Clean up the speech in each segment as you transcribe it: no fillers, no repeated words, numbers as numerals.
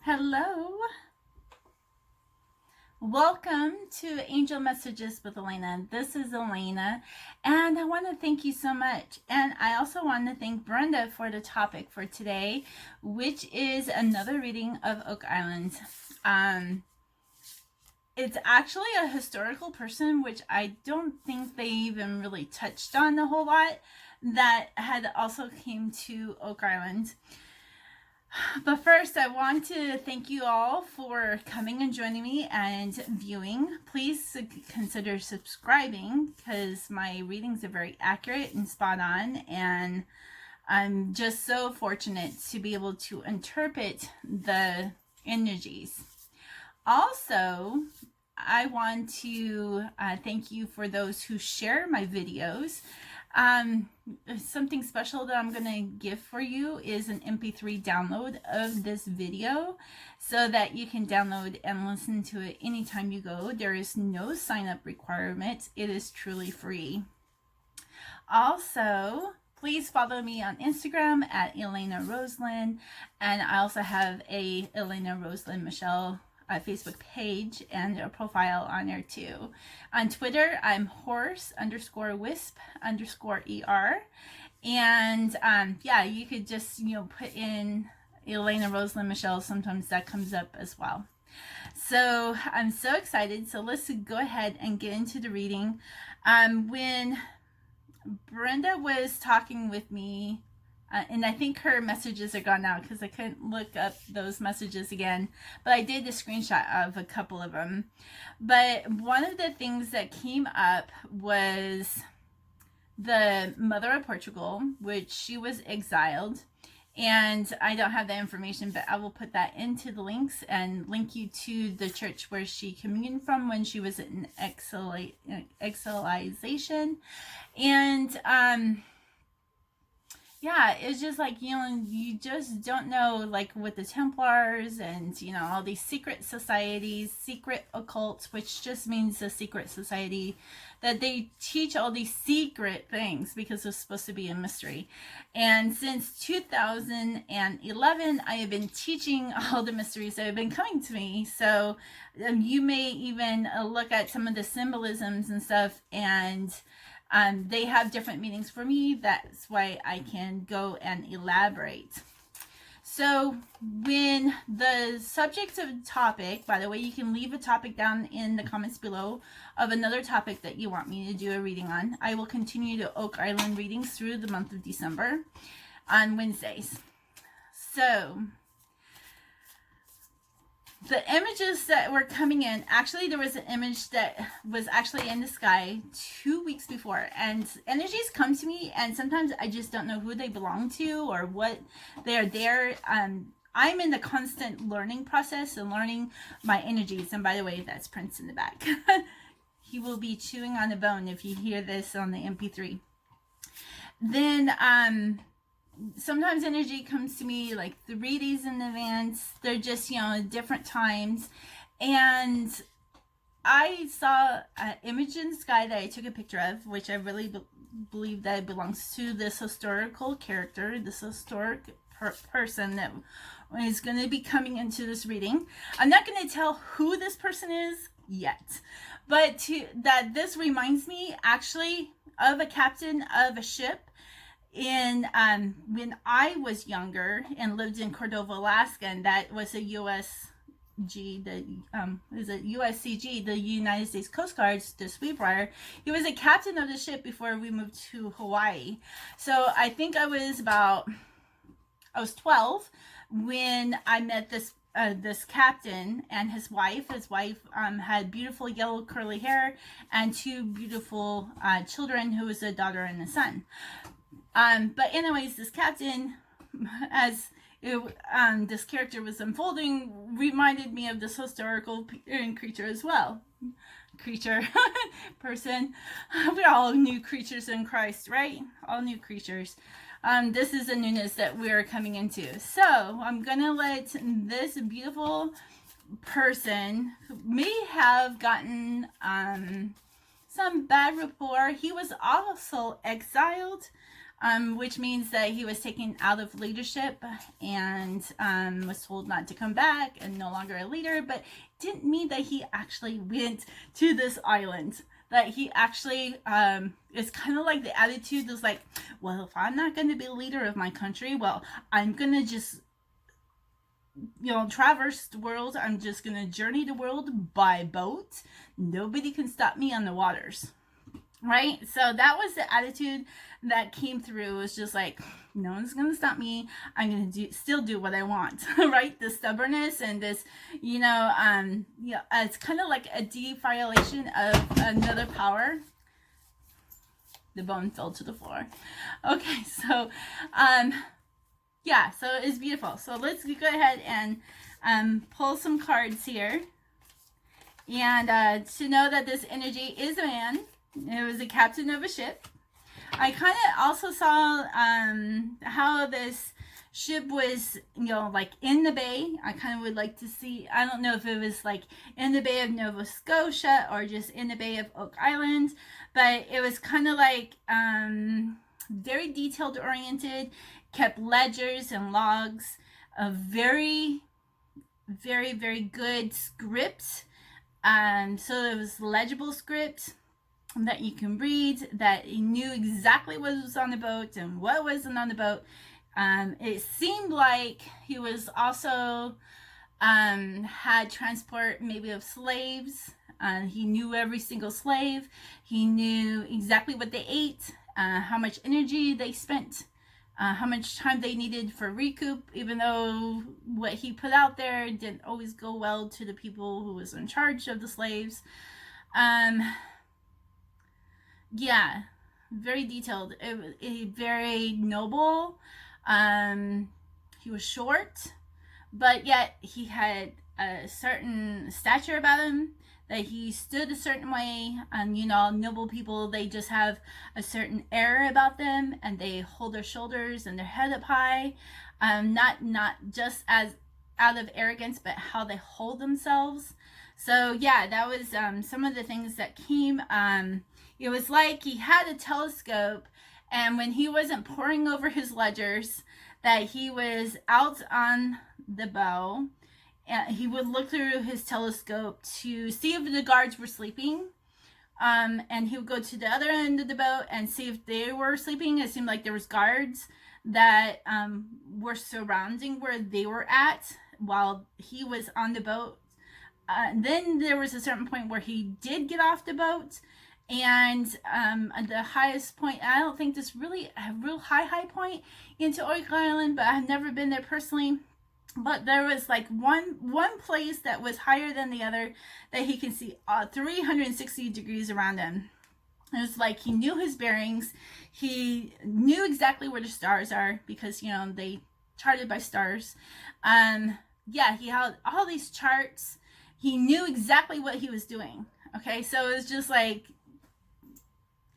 Hello. Welcome to Angel Messages with Elena. This is Elena, and I want to thank you so much. And I also want to thank Brenda for the topic for today, which is another reading of Oak Island. It's actually a historical person, which I don't think they even really touched on a whole lot, that had also came to Oak Island. But first, I want to thank you all for coming and joining me and viewing. Please consider subscribing because my readings are very accurate and spot on, and I'm just so fortunate to be able to interpret the energies. Also, I want to thank you for those who share my videos. Something special that I'm going to give for you is an MP3 download of this video so that you can download and listen to it anytime you go. There is no sign up requirement. It is truly free. Also, please follow me on Instagram at Elena Roslyn, and I also have a Elena Roslyn Michelle Facebook page and a profile on there too. On Twitter, I'm horse_wisp_er. And yeah, you could just, put in Elena Roslyn Michelle. Sometimes that comes up as well. So I'm so excited. So let's go ahead and get into the reading. When Brenda was talking with me, and I think her messages are gone now because I couldn't look up those messages again. But I did a screenshot of a couple of them. But one of the things that came up was the mother of Portugal, which she was exiled. And I don't have that information, but I will put that into the links and link you to the church where she communed from when she was in exilization. And yeah, it's just like, you just don't know, like with the Templars and, all these secret societies, secret occults, which just means a secret society, that they teach all these secret things because it's supposed to be a mystery. And since 2011, I have been teaching all the mysteries that have been coming to me. So you may even look at some of the symbolisms and stuff, and they have different meanings for me. That's why I can go and elaborate. So when the subject of the topic, by the way, you can leave a topic down in the comments below of another topic that you want me to do a reading on. I will continue to Oak Island readings through the month of December on Wednesdays. So the images that were coming in, actually there was an image that was actually in the sky 2 weeks before, and energies come to me and sometimes I just don't know who they belong to or what they're there. I'm in the constant learning process and learning my energies. And by the way, that's Prince in the back. He will be chewing on a bone if you hear this on the MP3. Then sometimes energy comes to me like 3 days in advance. They're just, different times. And I saw an image in the sky that I took a picture of, which I really believe that it belongs to this historical character, this historic person that is going to be coming into this reading. I'm not going to tell who this person is yet, but that this reminds me actually of a captain of a ship in when I was younger and lived in Cordova, Alaska, and that was a USCG, the United States Coast Guard's the Sweetbriar. He was a captain of the ship before we moved to Hawaii. So I think I was 12 when I met this captain and his wife. His wife had beautiful yellow curly hair and 2 beautiful children, who was a daughter and a son. But anyways, this captain, as this character was unfolding, reminded me of this historical creature as well. Person. We're all new creatures in Christ, right? All new creatures. This is a newness that we're coming into. So I'm going to let this beautiful person, who may have gotten some bad rapport. He was also exiled which means that he was taken out of leadership and was told not to come back and no longer a leader. But it didn't mean that he actually went to this island. That he actually, it's kind of like the attitude is like, well, if I'm not going to be a leader of my country, well, I'm going to just, traverse the world. I'm just going to journey the world by boat. Nobody can stop me on the waters. Right? So that was the attitude that came through. It was just like, no one's going to stop me. I'm going to still do what I want. Right? The stubbornness and this, it's kind of like a defilation of another power. The bone fell to the floor. Okay, so, yeah, so it's beautiful. So let's go ahead and pull some cards here. And to know that this energy is a man. It was a captain of a ship. I kind of also saw how this ship was, like in the bay. I kind of would like to see, I don't know if it was like in the Bay of Nova Scotia or just in the Bay of Oak Island, but it was kind of like very detailed oriented, kept ledgers and logs of very, very, very good script. So it was legible script that you can read, that he knew exactly what was on the boat and what wasn't on the boat. It seemed like he was also had transport maybe of slaves. He knew every single slave. He knew exactly what they ate, how much energy they spent, how much time they needed for recoup, even though what he put out there didn't always go well to the people who was in charge of the slaves. Yeah, very detailed. It was very noble. He was short, but yet he had a certain stature about him, that he stood a certain way. And noble people, they just have a certain air about them, and they hold their shoulders and their head up high. Not just as out of arrogance, but how they hold themselves. So yeah, that was some of the things that came. It was like he had a telescope, and when he wasn't poring over his ledgers, that he was out on the bow, and he would look through his telescope to see if the guards were sleeping. And he would go to the other end of the boat and see if they were sleeping. It seemed like there was guards that were surrounding where they were at while he was on the boat. Then there was a certain point where he did get off the boat, and the highest point, I don't think this really a real high point into Oak Island, but I've never been there personally. But there was like one place that was higher than the other, that he can see 360 degrees around him. It was like he knew his bearings. He knew exactly where the stars are, because they charted by stars. Yeah, he had all these charts. He knew exactly what he was doing. Okay, so it was just like,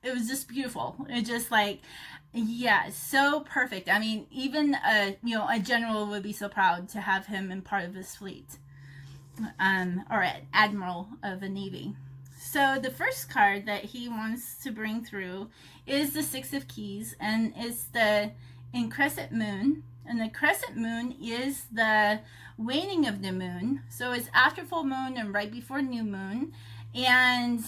it was just beautiful. It just like, yeah, so perfect. I mean, even a general would be so proud to have him in part of his fleet, or an admiral of a navy. So the first card that he wants to bring through is the Six of Keys, and it's the crescent moon. And the crescent moon is the waning of the moon. So it's after full moon and right before new moon. And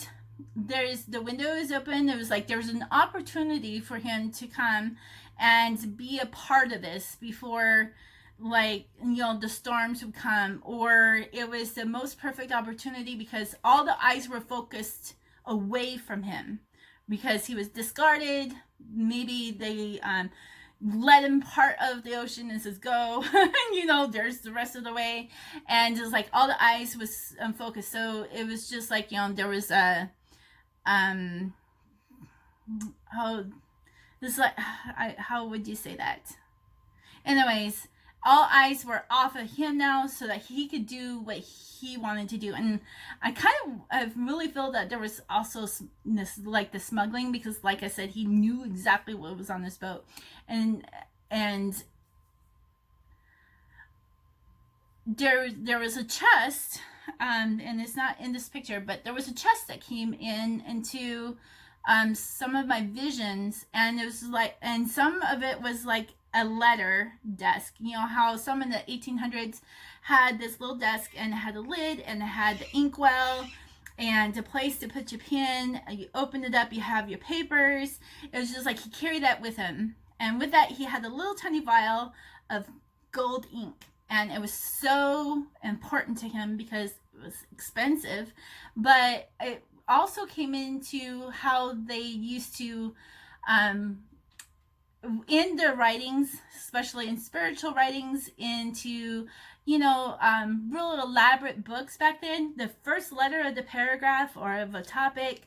the window is open. It was like there was an opportunity for him to come and be a part of this before, like, the storms would come. Or it was the most perfect opportunity because all the eyes were focused away from him because he was discarded. Maybe they let him part of the ocean and says go. There's the rest of the way, and just like all the eyes was focused. So it was just like there was a how would you say that? Anyways, all eyes were off of him now, so that he could do what he wanted to do. And I really feel that there was also this, like, the smuggling, because like I said, he knew exactly what was on this boat. And there was a chest, and it's not in this picture, but there was a chest that came into some of my visions, and it was like, and some of it was like a letter desk. You know how some in the 1800s had this little desk and it had a lid and it had the inkwell and a place to put your pen. You open it up, you have your papers. It was just like he carried that with him, and with that he had a little tiny vial of gold ink, and it was so important to him because it was expensive, but it also came into how they used to in their writings, especially in spiritual writings, into real elaborate books back then. The first letter of the paragraph or of a topic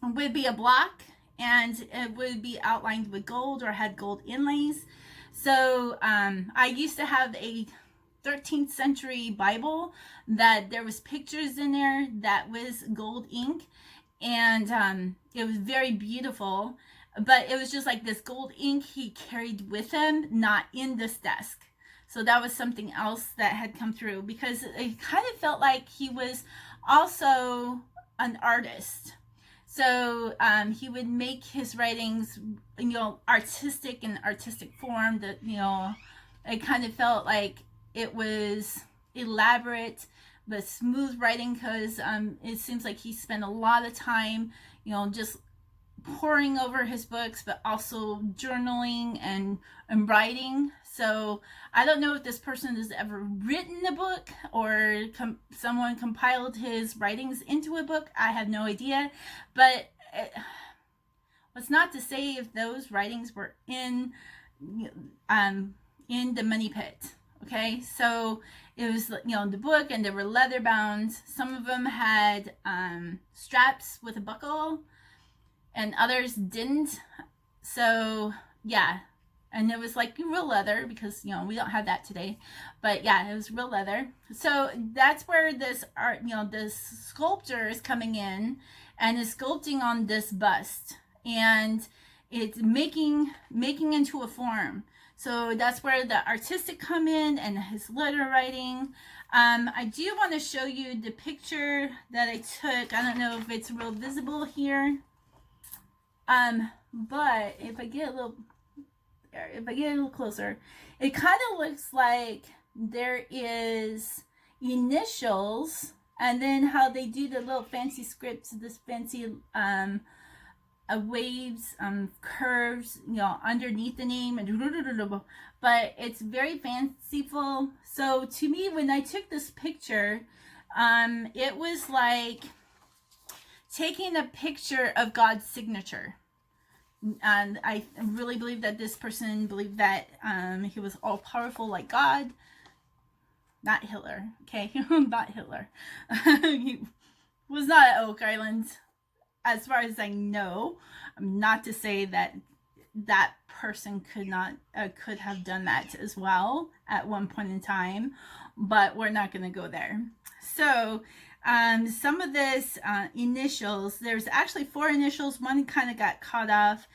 would be a block, and it would be outlined with gold or had gold inlays. So I used to have a 13th century Bible that there was pictures in there that was gold ink, and it was very beautiful, but it was just like this gold ink he carried with him, not in this desk. So that was something else that had come through, because it kind of felt like he was also an artist. So he would make his writings, artistic in artistic form. That it kind of felt like it was elaborate but smooth writing, because it seems like he spent a lot of time, just poring over his books, but also journaling and writing. So I don't know if this person has ever written a book or someone compiled his writings into a book. I have no idea, but what's not to say if those writings were in the money pit. Okay, so it was the book, and they were leather bound. Some of them had straps with a buckle, and others didn't. So yeah, and it was like real leather, because we don't have that today, but yeah, it was real leather. So that's where this art, this sculptor is coming in and is sculpting on this bust, and it's making into a form. So that's where the artistic come in and his letter writing. I do want to show you the picture that I took. I don't know if it's real visible here. But if I get a little closer, it kind of looks like there is initials, and then how they do the little fancy scripts, this fancy waves, curves, underneath the name, and but it's very fanciful. So to me, when I took this picture, it was like taking a picture of God's signature. And I really believe that this person believed that he was all powerful like God. Not Hitler, okay? Not Hitler. He was not at Oak Island, as far as I know. Not to say that that person could have done that as well at one point in time, but we're not going to go there. So some of this initials, there's actually 4 initials. One kind of got cut off.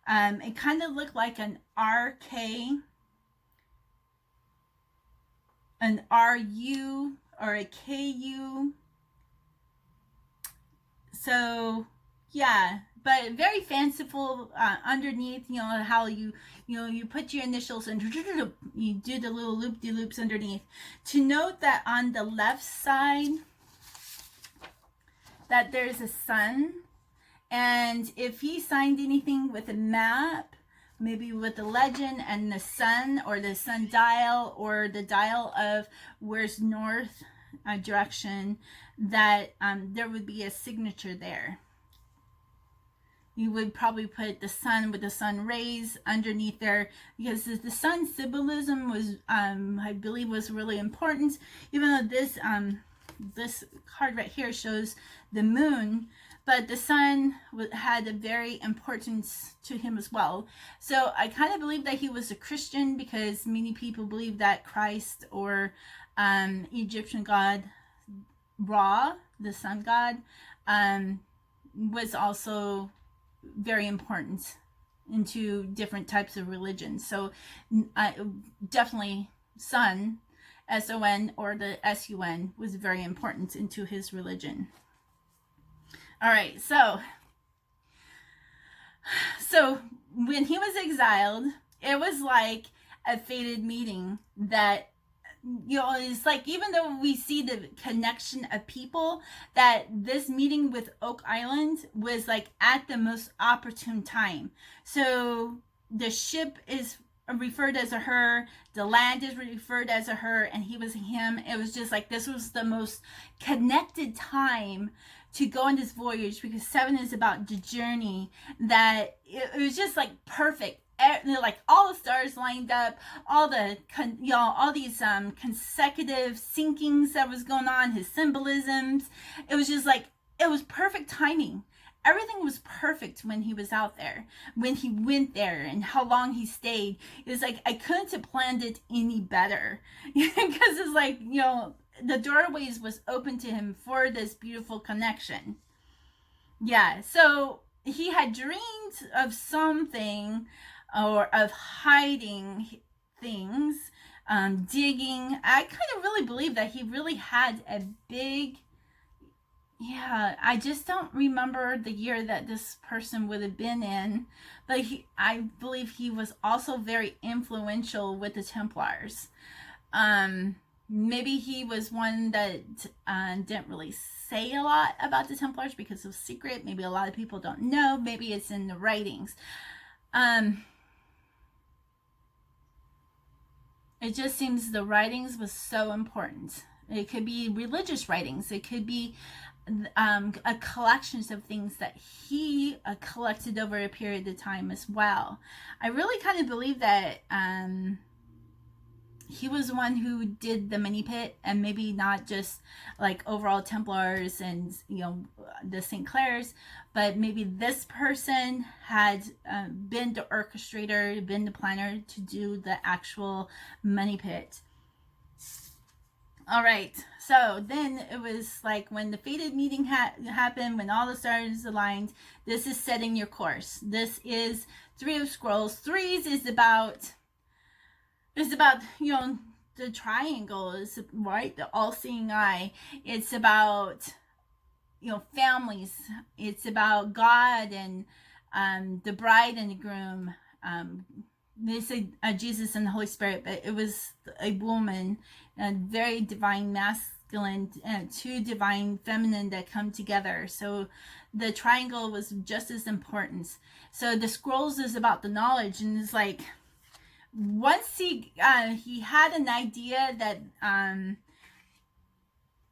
It kind of looked like an RK, an RU, or a KU. So yeah, but very fanciful underneath. How you put your initials and you do the little loop-de-loops underneath. To note that on the left side, that there's a sun, and if he signed anything with a map, maybe with the legend and the sun, or the sundial, or the dial of where's north direction, that there would be a signature there. You would probably put the sun with the sun rays underneath there, because the sun symbolism was, I believe, was really important. Even though this card right here shows the moon, but the sun had a very importance to him as well. So I kind of believe that he was a Christian, because many people believe that Christ, or Egyptian god Ra, the sun god, was also very important into different types of religions. So definitely sun, S-O-N, or the S-U-N, was very important into his religion. All right, so So when he was exiled, it was like a fated meeting that, it's like, even though we see the connection of people, that this meeting with Oak Island was like at the most opportune time. So the ship is referred as a her, the land is referred as a her, and he was a him. It was just like this was the most connected time to go on this voyage, because 7 is about the journey, that it was just like perfect. Like all the stars lined up, all the all these consecutive syncings that was going on, his symbolisms. It was just like, it was perfect timing. Everything was perfect when he was out there, when he went there, and how long he stayed. It was like, I couldn't have planned it any better, because it's like, the doorways was open to him for this beautiful connection. Yeah, so he had dreamed of something, or of hiding things, digging. I kind of really believe that he really had a big, yeah, I just don't remember the year that this person would have been in, but I believe he was also very influential with the Templars. Maybe he was one that didn't really say a lot about the Templars because it was secret. Maybe a lot of people don't know. Maybe it's in the writings. It just seems the writings was so important. It could be religious writings. It could be a collection of things that he collected over a period of time as well. I really kind of believe that he was one who did the mini pit, and maybe not just like overall Templars and the St. Clairs, but maybe this person had been the orchestrator, been the planner to do the actual money pit. All right, so then it was like when the fated meeting happened, when all the stars aligned. This is setting your course. This is 3 of Scrolls. 3s is about the triangle, is right, the all-seeing eye. It's about families. It's about God and the bride and the groom. They say Jesus and the Holy Spirit, but it was a woman, a very divine masculine, and 2 divine feminine that come together. So the triangle was just as important. So the scrolls is about the knowledge, and it's like, once he had an idea that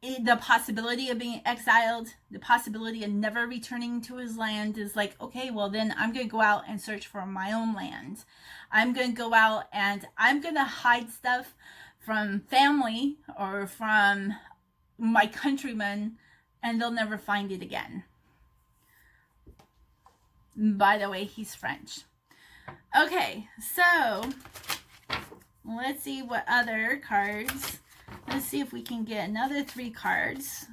the possibility of being exiled, the possibility of never returning to his land, is like, okay, well then I'm going to go out and search for my own land. I'm going to go out and I'm going to hide stuff from family or from my countrymen, and they'll never find it again. By the way, he's French. Okay, so let's see what other cards. Let's see if we can get another 3 cards.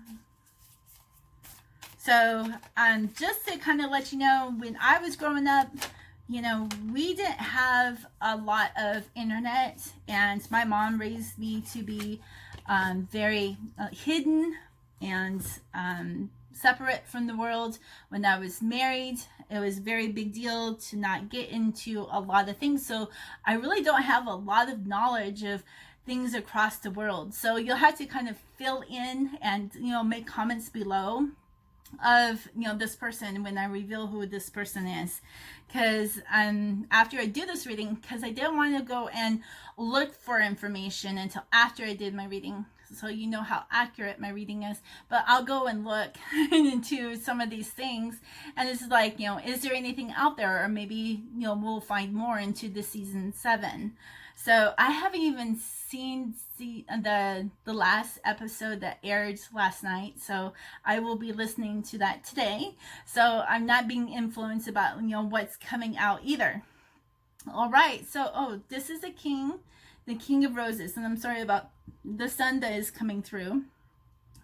So just to kind of let you know, when I was growing up, we didn't have a lot of internet, and my mom raised me to be very hidden and separate from the world. When I was married, it was a very big deal to not get into a lot of things. So I really don't have a lot of knowledge of things across the world. So you'll have to kind of fill in and make comments below of this person when I reveal who this person is, because after I do this reading, because I didn't want to go and look for information until after I did my reading, so you know how accurate my reading is. But I'll go and look into some of these things, and it's like, is there anything out there, or maybe we'll find more into the season 7. So I haven't even seen the last episode that aired last night, so I will be listening to that today. So I'm not being influenced about what's coming out either. All right, so this is the King of Roses, and I'm sorry about the sun that is coming through.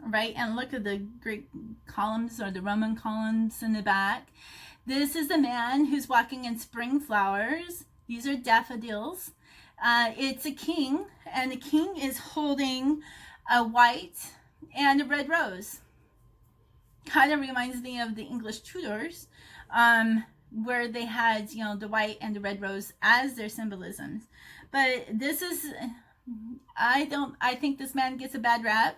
Right, and look at the Greek columns, or the Roman columns in the back. This is the man who's walking in spring flowers. These are daffodils. It's a king, and the king is holding a white and a red rose. Kind of reminds me of the English Tudors. where they had, you know, the white and the red rose as their symbolisms. But this is, I think this man gets a bad rap.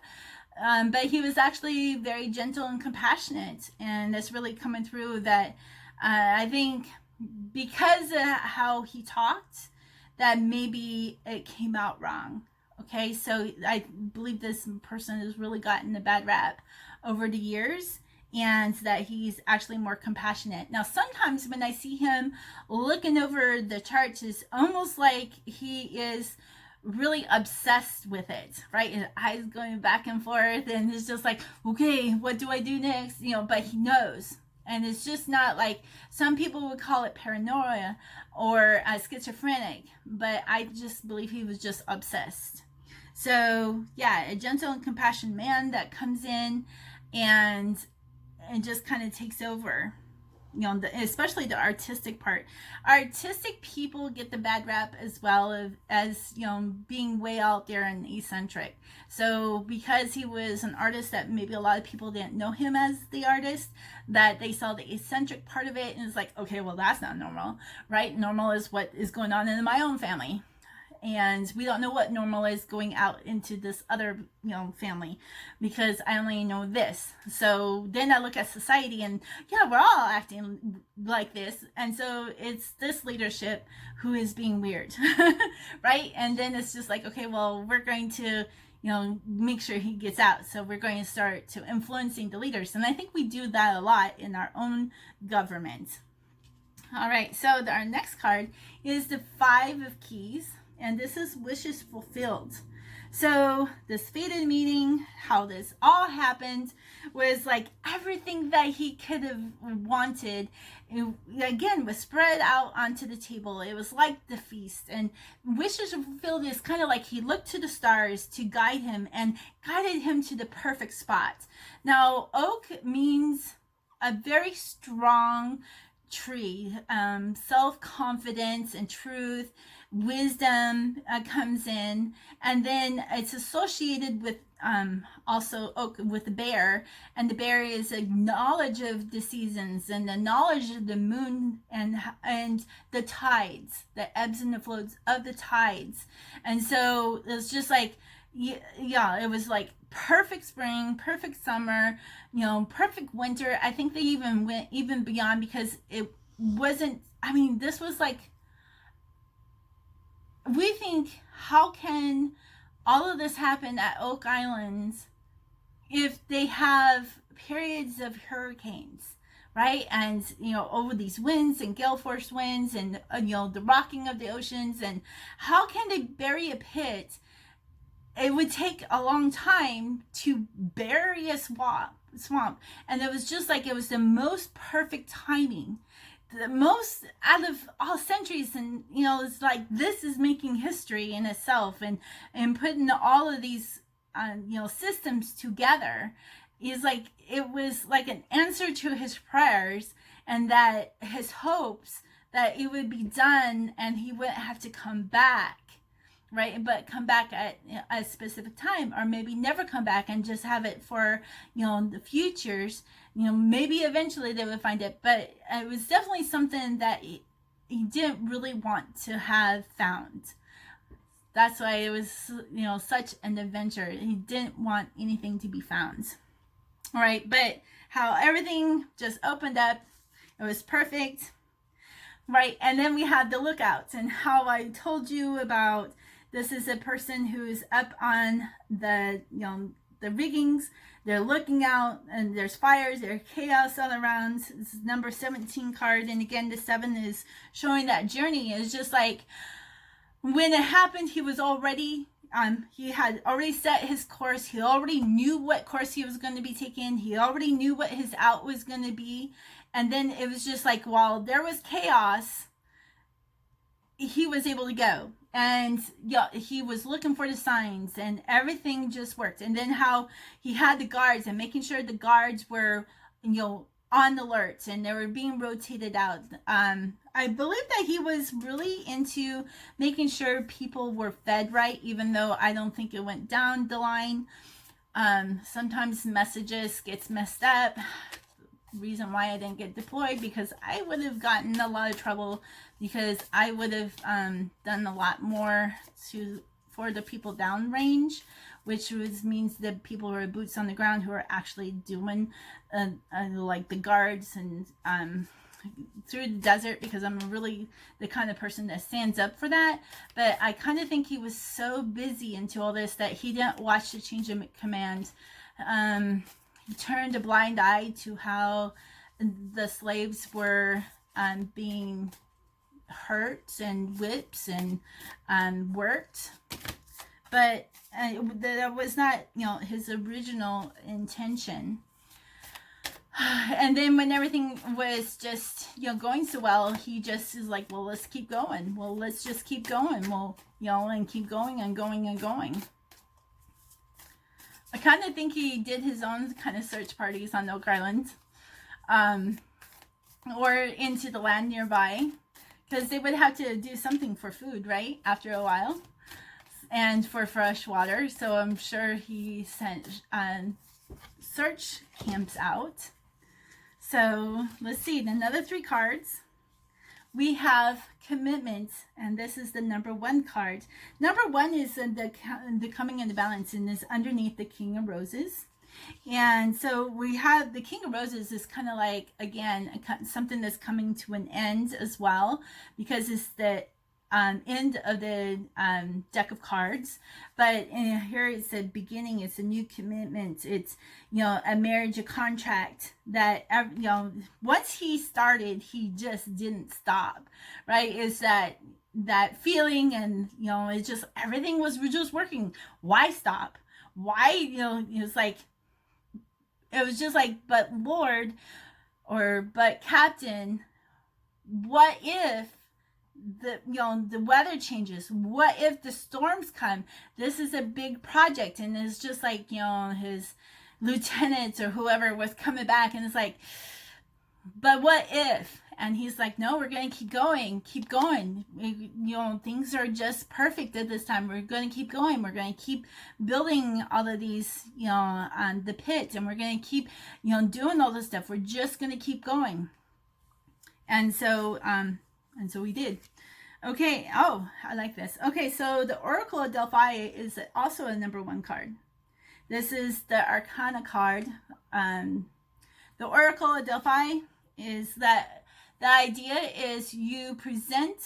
But he was actually very gentle and compassionate, and that's really coming through. That I think because of how he talked, that maybe it came out wrong. Okay, so I believe this person has really gotten a bad rap over the years, and that he's actually more compassionate. Now, sometimes when I see him looking over the charts, it's almost like he is really obsessed with it, right? His eyes going back and forth, and it's just like, okay, what do I do next? You know, but he knows. And it's just not like some people would call it paranoia or schizophrenic, but I just believe he was just obsessed. So yeah, a gentle and compassionate man that comes in and just kind of takes over, you know, especially the artistic part. Artistic people get the bad rap as well as, you know, being way out there and eccentric. So because he was an artist that maybe a lot of people didn't know him as the artist, that they saw the eccentric part of it and it's like, okay, well, that's not normal, right? Normal is what is going on in my own family. And we don't know what normal is going out into this other, you know, family, because I only know this. So then I look at society and yeah, we're all acting like this, and so it's this leadership who is being weird. Right? And then it's just like, okay, well, we're going to, you know, make sure he gets out, so we're going to start to influencing the leaders. And I think we do that a lot in our own government. All right, so our next card is the Five of Keys, and this is wishes fulfilled. So this fated meeting, how this all happened, was like everything that he could have wanted, again, was spread out onto the table. It was like the feast, and wishes fulfilled is kind of like he looked to the stars to guide him and guided him to the perfect spot. Now, oak means a very strong tree, self-confidence and truth, wisdom comes in, and then it's associated with also oak with the bear, and the bear is a knowledge of the seasons and the knowledge of the moon and the tides, the ebbs and the flows of the tides. And so it's just like, yeah, it was like perfect spring, perfect summer, you know, perfect winter. I think they even went even beyond, because it wasn't, I mean, this was like, we think, how can all of this happen at Oak Islands if they have periods of hurricanes, right? And, you know, over these winds and gale force winds and, you know, the rocking of the oceans, and how can they bury a pit? It would take a long time to bury a swamp. And it was just like, it was the most perfect timing, the most out of all centuries. And, you know, it's like, this is making history in itself, and putting all of these you know, systems together is like, it was like an answer to his prayers, and that his hopes that it would be done and he wouldn't have to come back, right? But come back at a specific time, or maybe never come back and just have it for, you know, the futures. You know, maybe eventually they would find it, but it was definitely something that he didn't really want to have found. That's why it was, you know, such an adventure. He didn't want anything to be found. All right, but how everything just opened up, it was perfect, right? And then we had the lookouts, and how I told you about, this is a person who's up on the, you know, the riggings. They're looking out, and there's fires, there's chaos all around. This is number 17 card, and again, the 7 is showing that journey. It's just like, when it happened, he was already, he had already set his course. He already knew what course he was going to be taking. He already knew what his out was going to be. And then it was just like, while there was chaos, he was able to go. And yeah, he was looking for the signs, and everything just worked. And then how he had the guards, and making sure the guards were, you know, on alert, and they were being rotated out. I believe that he was really into making sure people were fed right, even though I don't think it went down the line. Sometimes messages gets messed up. reason why I didn't get deployed, because I would have gotten a lot of trouble, because I would have done a lot more for the people downrange, which means the people who are boots on the ground, who are actually doing like the guards and through the desert, because I'm really the kind of person that stands up for that. But I kind of think he was so busy into all this that he didn't watch the change of command. He turned a blind eye to how the slaves were being hurt and whipped and worked. But that was not, his original intention. And then when everything was just, going so well, he just is like, well, let's keep going. Well, let's just keep going. Well, and keep going and going and going. I kind of think he did his own kind of search parties on Oak Island, or into the land nearby, because they would have to do something for food, right, after a while, and for fresh water. So I'm sure he sent search camps out. So let's see, another 3 cards. We have commitment, and this is the number 1 card. Number 1 is the coming into balance, and is underneath the King of Roses. And so we have the King of Roses is kind of like, again, something that's coming to an end as well, because it's the end of the deck of cards. But here it's the beginning, it's a new commitment, it's a marriage, a contract that once he started, he just didn't stop, right? Is that feeling, and it's just, everything was just working. Why stop? Why? It's like, it was just like, but Lord, or but Captain, what if the weather changes? What if the storms come? This is a big project. And it's just like, his lieutenants or whoever was coming back, and it's like, but what if? And he's like, no, we're going to keep going. Things are just perfect at this time. We're going to keep going. We're going to keep building all of these, the pit, and we're going to keep, doing all this stuff. We're just going to keep going. And so we did. Okay. Oh, I like this. Okay. So the Oracle of Delphi is also a number 1 card. This is the Arcana card. The Oracle of Delphi is that the idea is you present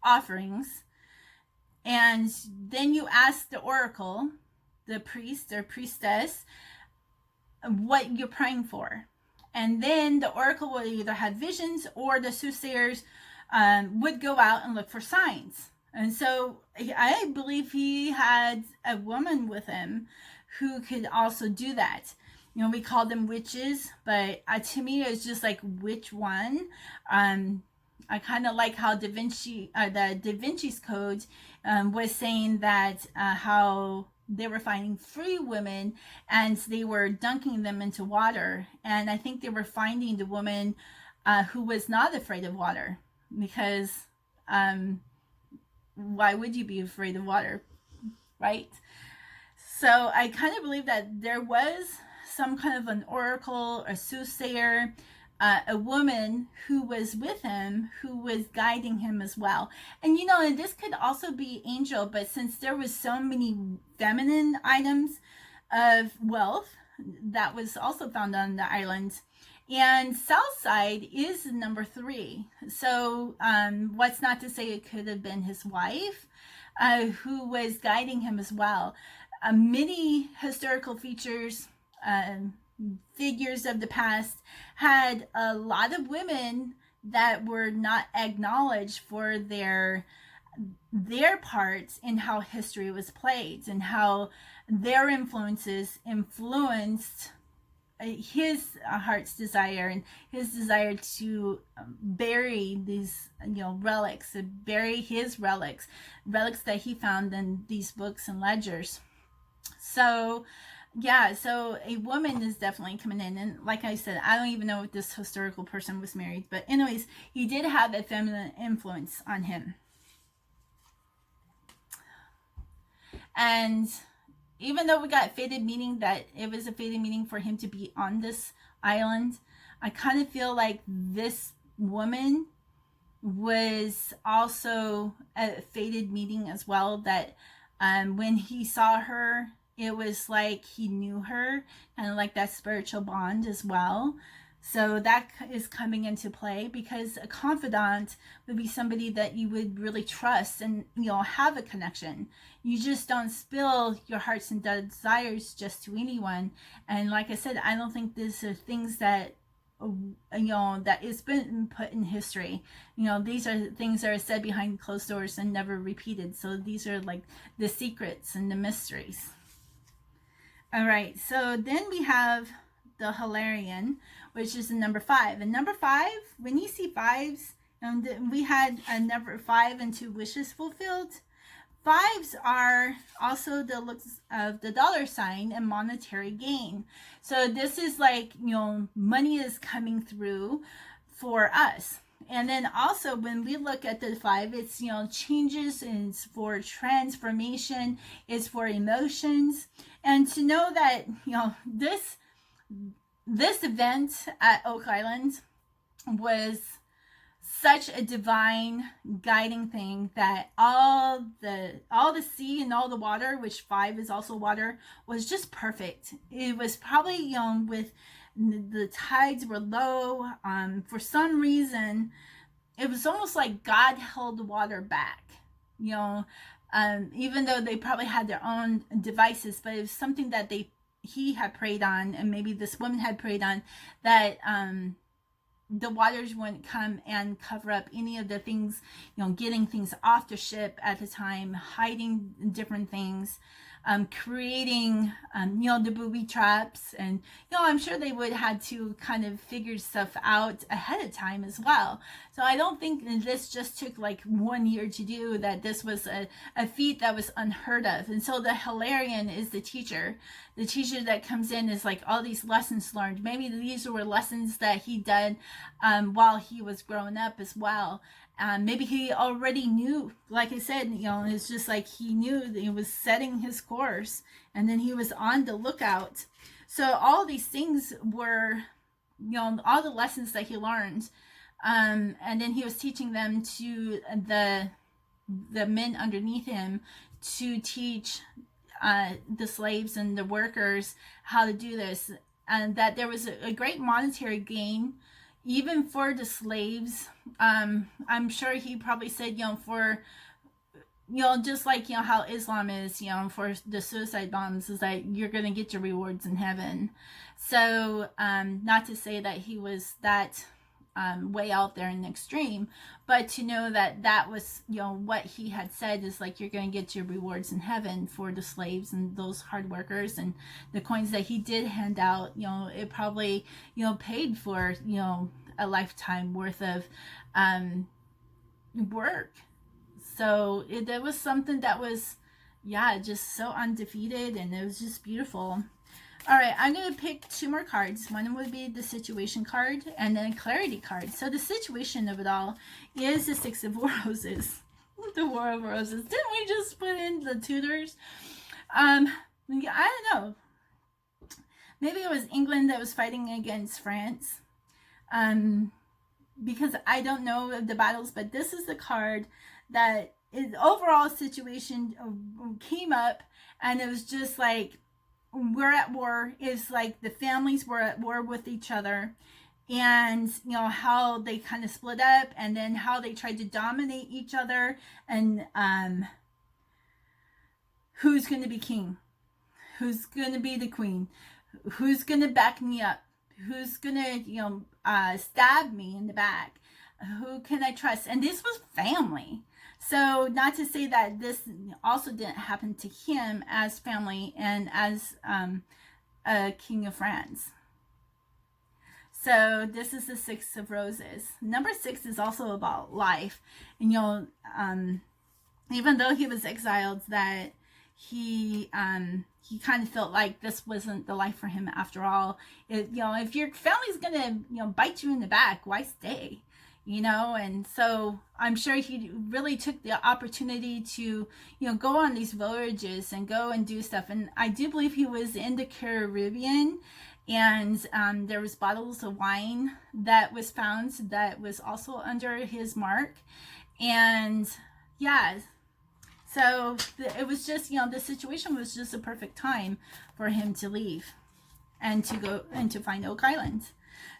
offerings, and then you ask the Oracle, the priest or priestess, what you're praying for. And then the Oracle will either have visions, or the soothsayers would go out and look for signs. And so I believe he had a woman with him who could also do that. We call them witches, but to me, it's just like, which one? I kind of like how the Da Vinci's Code was saying that how they were finding free women, and they were dunking them into water. And I think they were finding the woman who was not afraid of water, because why would you be afraid of water, right? So I kind of believe that there was some kind of an oracle, a soothsayer, a woman who was with him, who was guiding him as well. And and this could also be angel, but since there was so many feminine items of wealth that was also found on the island, and south side is number 3. So what's not to say it could have been his wife who was guiding him as well. Many historical features, figures of the past had a lot of women that were not acknowledged for their parts in how history was played, and how their influences influenced his heart's desire, and his desire to bury these relics, bury his relics that he found in these books and ledgers. So yeah, so a woman is definitely coming in. And like I said, I don't even know if this historical person was married. But anyways, he did have a feminine influence on him. And even though we got fated, meaning that it was a fated meaning for him to be on this island, I kind of feel like this woman was also a fated meeting as well, that when he saw her, it was like he knew her, kind of like that spiritual bond as well. So that is coming into play, because a confidant would be somebody that you would really trust and, have a connection. You just don't spill your hearts and desires just to anyone. And like I said, I don't think these are things that that it's been put in history. These are things that are said behind closed doors and never repeated. So these are like the secrets and the mysteries. All right, so then we have the Hilarion, which is the number 5. And number 5, when you see 5s, we had a number 5 and 2 wishes fulfilled. 5s are also the looks of the dollar sign and monetary gain. So this is like, money is coming through for us. And then also when we look at the 5, it's, changes, and it's for transformation, it's for emotions. And to know that, this event at Oak Island was such a divine guiding thing, that all the sea and all the water, which 5 is also water, was just perfect. It was probably, with the tides were low, for some reason it was almost like God held the water back, even though they probably had their own devices, but it was something that he had prayed on, and maybe this woman had prayed on, that the waters wouldn't come and cover up any of the things, getting things off the ship at the time, hiding different things, creating, the booby traps. And, I'm sure they would have to kind of figure stuff out ahead of time as well. So I don't think that this just took like 1 year to do, that this was a feat that was unheard of. And so the Hilarion is the teacher. The teacher that comes in is like all these lessons learned. Maybe these were lessons that he did while he was growing up as well. Maybe he already knew, like I said, it's just like he knew that he was setting his course, and then he was on the lookout. So all these things were, all the lessons that he learned, and then he was teaching them to the men underneath him, to teach the slaves and the workers how to do this, and that there was a great monetary gain even for the slaves. I'm sure he probably said, for, just like, how Islam is, for the suicide bombs, is that you're going to get your rewards in heaven. So, not to say that he was that way out there in the extreme, but to know that that was, what he had said is like, you're going to get your rewards in heaven for the slaves and those hard workers, and the coins that he did hand out, it probably, paid for, a lifetime worth of work. So it was something that was, just so undefeated, and it was just beautiful. All right, I'm going to pick 2 more cards. One would be the situation card, and then a clarity card. So the situation of it all is the 6 of Roses. The War of Roses. Didn't we just put in the Tudors? I don't know. Maybe it was England that was fighting against France. Because I don't know the battles, but this is the card that is overall situation came up, and it was just like, we're at war. It's like the families were at war with each other, and how they kind of split up, and then how they tried to dominate each other, and who's going to be king, who's going to be the queen, who's going to back me up, who's going to stab me in the back, who can I trust? And this was family. So not to say that this also didn't happen to him as family and as a king of France. So this is the 6 of Roses. Number 6 is also about life. And even though he was exiled, that he kind of felt like this wasn't the life for him after all. If your family's gonna bite you in the back, why stay? And so I'm sure he really took the opportunity to go on these voyages and go and do stuff. And I do believe he was in the Caribbean, And there was bottles of wine that was found that was also under his mark. And yeah, so it was just, the situation was just a perfect time for him to leave and to go and to find Oak Island.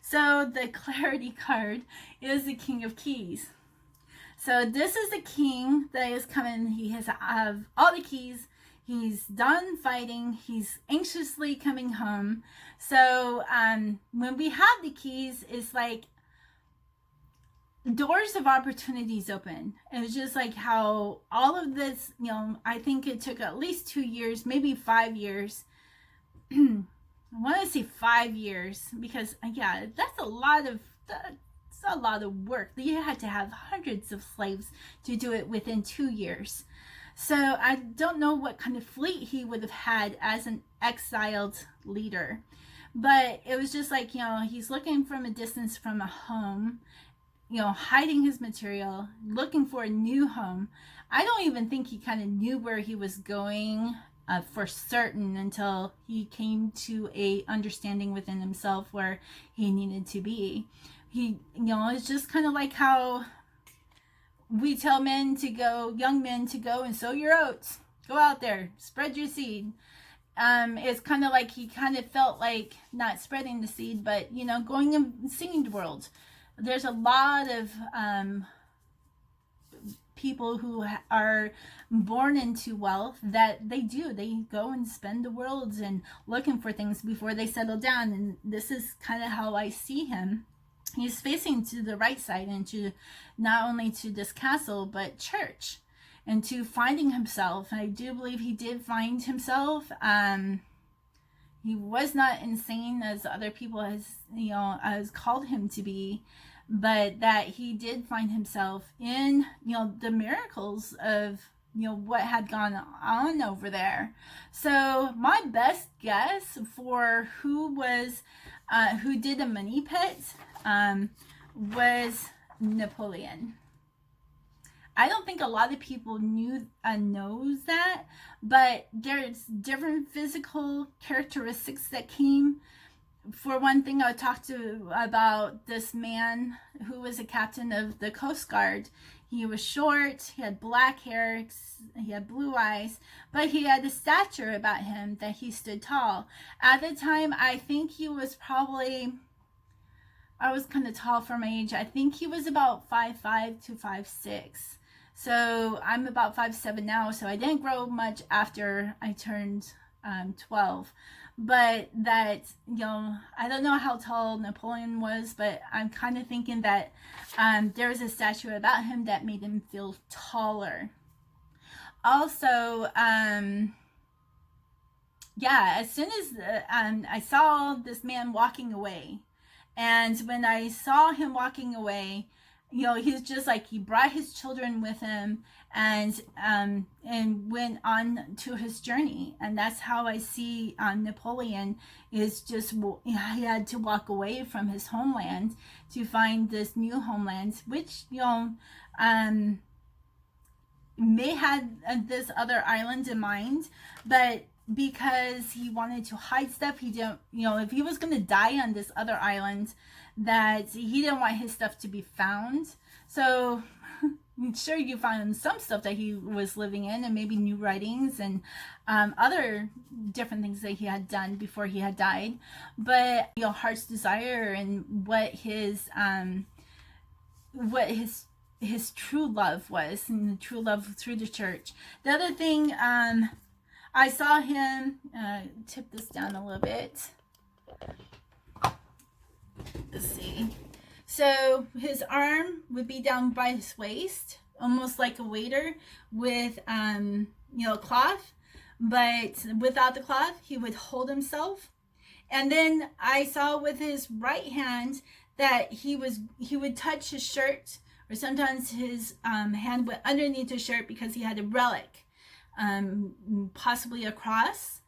So the clarity card is the King of Keys. So this is the king that is coming. He has all the keys. He's done fighting. He's anxiously coming home. So when we have the keys, it's like doors of opportunities open. And it's just like how all of this, I think it took at least 2 years, maybe 5 years. I want to say 5 years because, yeah, that's a lot of work. You had to have hundreds of slaves to do it within 2 years. So I don't know what kind of fleet he would have had as an exiled leader. But it was just like, he's looking from a distance from a home, hiding his material, looking for a new home. I don't even think he kind of knew where he was going for certain until he came to a understanding within himself where he needed to be. He, it's just kind of like how we tell young men to go and sow your oats. Go out there, spread your seed. It's kind of like he kind of felt like not spreading the seed, but, going and singing the world. There's a lot of people who are born into wealth that they go and spend the world and looking for things before they settle down. And this is kind of how I see him. He's facing to the right side and to not only to this castle, but church and to finding himself. And I do believe he did find himself. He was not insane as other people has called him to be, but that he did find himself in, the miracles of, what had gone on over there. So my best guess for who did the money pit was Napoleon. I don't think a lot of people knows that, but there's different physical characteristics that came. For one thing, I talked about this man who was a captain of the Coast Guard. He was short, he had black hair, he had blue eyes, but he had a stature about him that he stood tall. At the time, I think he was I was kind of tall for my age. I think he was about 5'5" to 5'6". So I'm about 5'7" now, so I didn't grow much after I turned 12. But that, I don't know how tall Napoleon was, but I'm kind of thinking that there was a statue about him that made him feel taller. Also, as soon as I saw this man walking away, and when I saw him walking away, he's just like, he brought his children with him and went on to his journey. And that's how I see Napoleon is just, he had to walk away from his homeland to find this new homeland, which, may had this other island in mind, but because he wanted to hide stuff, he didn't, if he was going to die on this other island, that he didn't want his stuff to be found. So sure, you found some stuff that he was living in, and maybe new writings and other different things that he had done before he had died. But heart's desire and what his true love was, and the true love through the church. The other thing, I saw him tip this down a little bit. Let's see. So his arm would be down by his waist, almost like a waiter with cloth, but without the cloth, he would hold himself. And then I saw with his right hand that he would touch his shirt, or sometimes his hand went underneath his shirt because he had a relic, possibly a cross,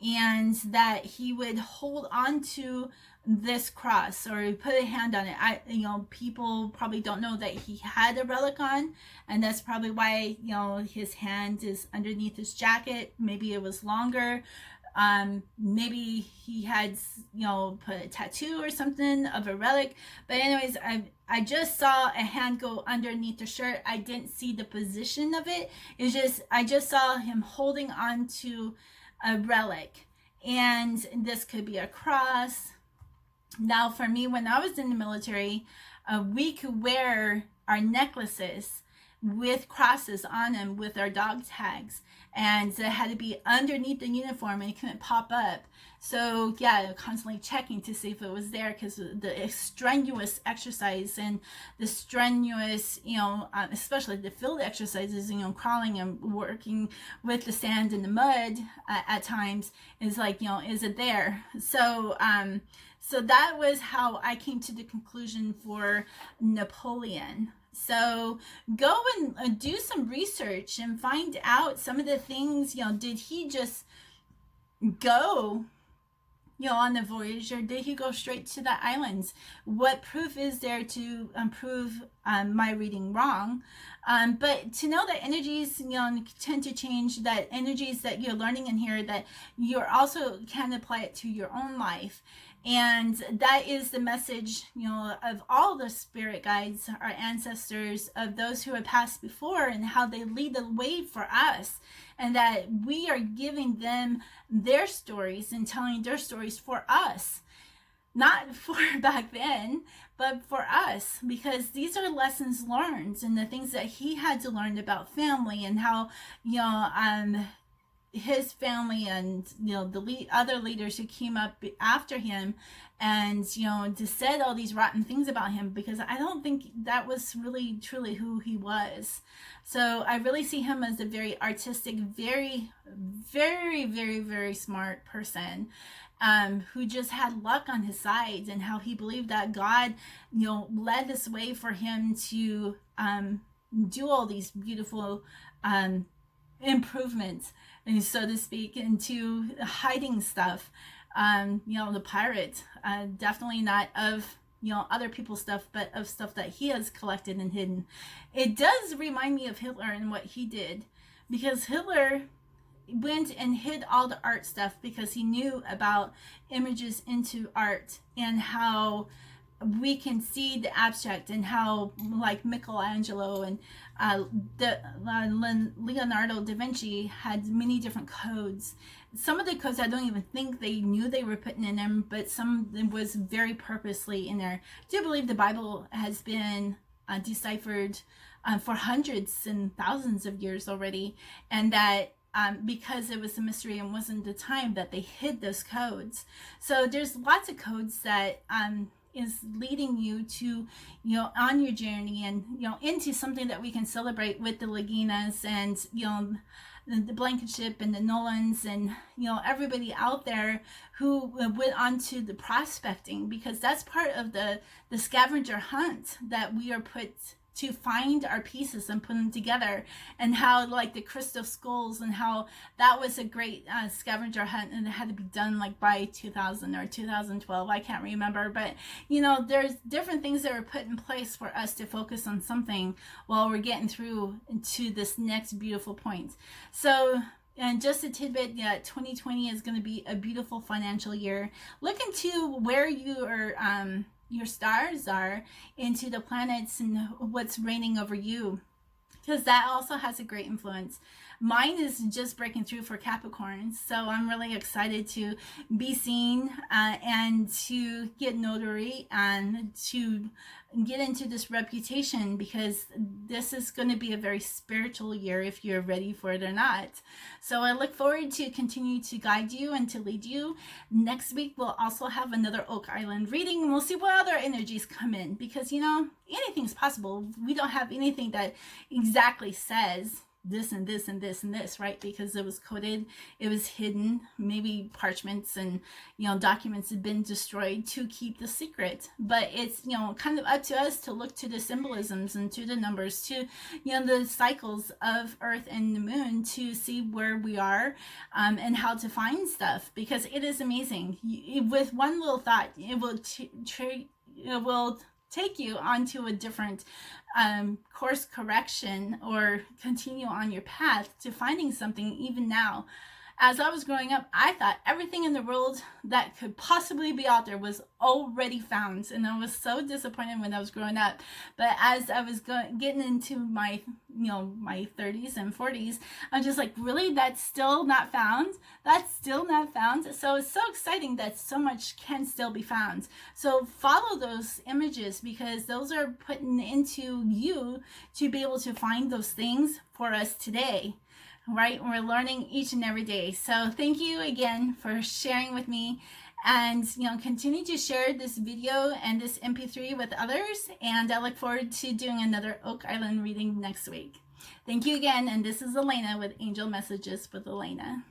and that he would hold on to this cross or put a hand on it. People probably don't know that he had a relic on, and that's probably why his hand is underneath his jacket. Maybe it was longer. Maybe he had, put a tattoo or something of a relic. But anyways, I just saw a hand go underneath the shirt. I didn't see the position of it. I just saw him holding on to a relic. And this could be a cross. Now, for me, when I was in the military, we could wear our necklaces with crosses on them with our dog tags, and it had to be underneath the uniform and it couldn't pop up. So yeah, constantly checking to see if it was there, because the strenuous exercise and the strenuous, especially the field exercises, crawling and working with the sand and the mud at times, is like, is it there? So so that was how I came to the conclusion for Napoleon. So go and do some research and find out some of the things, did he just go, on the voyage, or did he go straight to the islands? What proof is there to prove my reading wrong? But to know that energies, tend to change, that energies that you're learning in here, that you also can apply it to your own life. And that is the message, of all the spirit guides, our ancestors, of those who have passed before, and how they lead the way for us. And that we are giving them their stories and telling their stories for us. Not for back then, but for us, because these are lessons learned, and the things that he had to learn about family, and how, his family and the other leaders who came up after him, and to said all these rotten things about him, because I don't think that was really truly who he was. So I really see him as a very artistic, very, very, very, very smart person, who just had luck on his side, and how he believed that God led this way for him to do all these beautiful improvements, so to speak, into hiding stuff. The pirate, definitely not of other people's stuff, but of stuff that he has collected and hidden. It does remind me of Hitler and what he did, because Hitler went and hid all the art stuff because he knew about images into art, and how we can see the abstract, and how, like Michelangelo and Leonardo da Vinci had many different codes. Some of the codes I don't even think they knew they were putting in them, but some was very purposely in there. I do believe the Bible has been deciphered for hundreds and thousands of years already, and that because it was a mystery and wasn't the time that they hid those codes. So there's lots of codes that is leading you to, on your journey, and, into something that we can celebrate with the Laginas, and, the Blankenship and the Nolans, and, everybody out there who went on to the prospecting, because that's part of the scavenger hunt that we are put to find our pieces and put them together. And how, like, the crystal skulls, and how that was a great scavenger hunt, and it had to be done like by 2000 or 2012, I can't remember, but there's different things that were put in place for us to focus on something while we're getting through to this next beautiful point. So, and just a tidbit, 2020 is going to be a beautiful financial year. Look into where your stars are, into the planets, and what's reigning over you, because that also has a great influence. Mine is just breaking through for Capricorn, so I'm really excited to be seen and to get notary and to get into this reputation, because this is going to be a very spiritual year if you're ready for it or not. So I look forward to continue to guide you and to lead you. Next week we'll also have another Oak Island reading, and we'll see what other energies come in, because anything's possible. We don't have anything that exactly says this and this and this and this, right? Because it was coded, it was hidden, maybe parchments and documents had been destroyed to keep the secret. But it's kind of up to us to look to the symbolisms and to the numbers, to the cycles of Earth and the Moon, to see where we are and how to find stuff, because it is amazing. With one little thought, it will take you onto a different course correction, or continue on your path to finding something even now. as I was growing up, I thought everything in the world that could possibly be out there was already found, and I was so disappointed when I was growing up. But as I was getting into my, my 30s and 40s, I'm just like, really, that's still not found? That's still not found? So it's so exciting that so much can still be found. So follow those images, because those are putting into you to be able to find those things for us today. Right? We're learning each and every day. So thank you again for sharing with me, and continue to share this video and this MP3 with others, and I look forward to doing another Oak Island reading next week. Thank you again, and this is Elena with Angel Messages with Elena.